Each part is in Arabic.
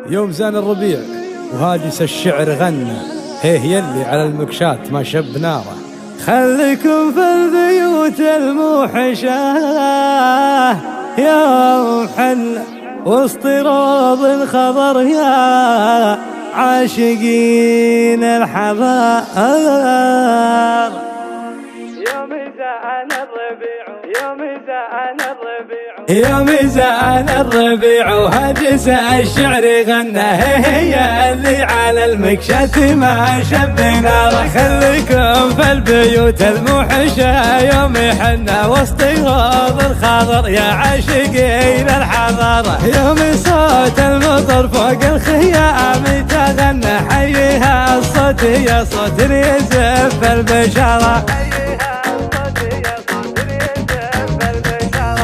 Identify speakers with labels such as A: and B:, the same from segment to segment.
A: يوم زان الربيع وهاجس الشعر غنى، هيه يلي على المكشات ما شب ناره. خليكم في البيوت الموحشة يوم حل وسط روض الخضر يا عاشقين الحضار. يوم زان الربيع يوم زان الربيع وهجس الشعر غنى، هي اللي على المكشات ما شب ناره. خليكم في البيوت الموحشة يوم يحنى وسط روض الخضر يا عاشقين الحضارة. يوم صوت المطر فوق الخيام تغنى، حيها الصوت يا صوت يزف البشارة.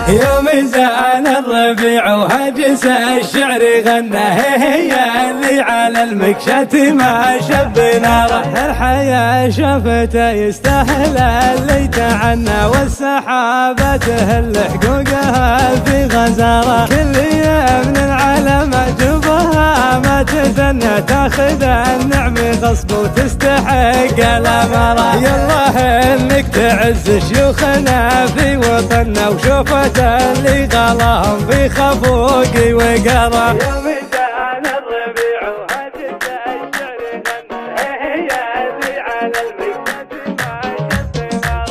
A: يوم زان الربيع وهجس الشعر غنى، هي اللي على المكشات ما شب ناره. الحياة شافته يستاهل اللي تعنى، والسحابة تهل حقوقها في غزارة. كل من العالم جبها ما تثنى، تاخذ النعم غصب وتستحق الامارة. يالله انك تعز شيوخنا في وطننا، وشوفت اللي غلاهم في خفوقي وقرا. يوم زان الربيع وهجس الشعر غنى، هي اللي على المكشات ما شب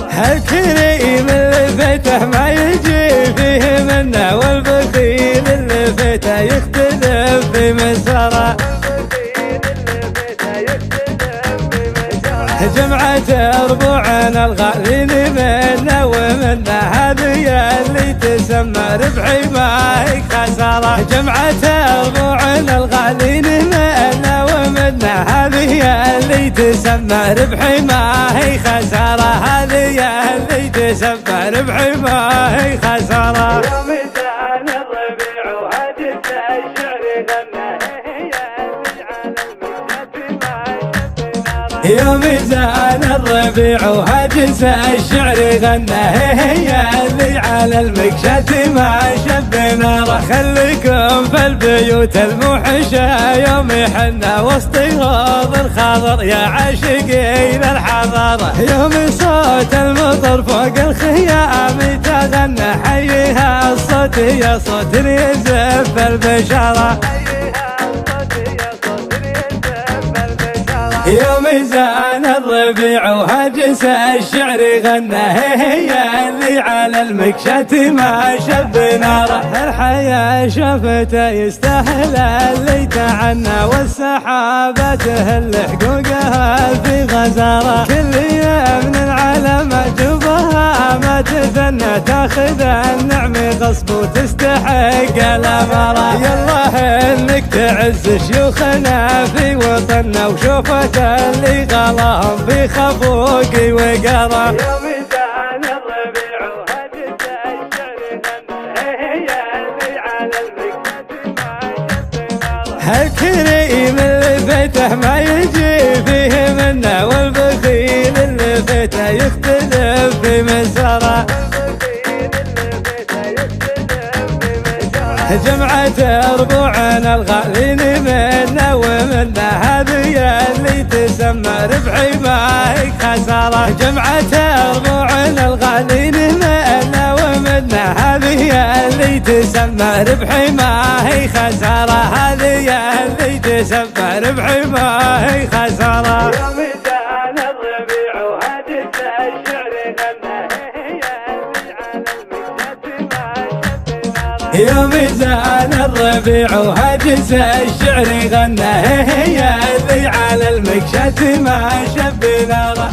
A: ناره. الكريم اللي فيته ما يجي فيه منه، والبخيل اللي فيته يختلف في مساره. جمعة ربوعنا الغالين منا ومنا، هذه اللي تسمى ربحي ما هي خسارة. جمعة ربوعنا الغالين منا ومنا، هذه اللي تسمى ربحي ما هي خسارة. هذه اللي تسمى ربحي ما هي خسارة. يوم زان الربيع وهجس الشعر غنى، هي اللي على المكشات ما شب ناره. يوم زان الربيع وهجس الشعر غنى، هي اللي على المكشات ما شب ناره. خليكم في البيوت الموحشة يوم يحنى وسط روض الخضر يا عاشقين الحضارة. يوم صوت المطر فوق الخيام تغنى، حيها الصوت يا صوت يزف البشارة. يوم زان الربيع وهجس الشعر غنى، هي اللي على المكشات ما شب ناره. الحياة شافته يستاهل اللي تعنى، والسحابة تهل حقوقها في غزارة. كل من العالم جبها ما تثنى، تاخذ النعم غصب وتستحق الامارة. يالله انك تعز شيوخنا في وطننا، وشوفت اللي غلاهم في خفوقي وقرا. يوم زان الربيع وهجس الشعر غنى، هي اللي على المكشات ما شب ناره. الكريم اللي فيته ما يجي فيه منه، والبخيل اللي فيته يختلف في مساره. جمعة ربوعنا الغالين منا ومنا، هذه اللي تسمى ربحي ما هي خسارة. جمعة ربوعنا الغالين منا ومنا، هذه اللي تسمى ربحي ما هي خسارة. هذه اللي تسمى ربحي ما هي خسارة. يوم زان الربيع وهجس الشعر غنى، هي اللي على المكشات ما شب ناره. يوم زان الربيع وهجس الشعر غنى، هي اللي على المكشات ما شب ناره.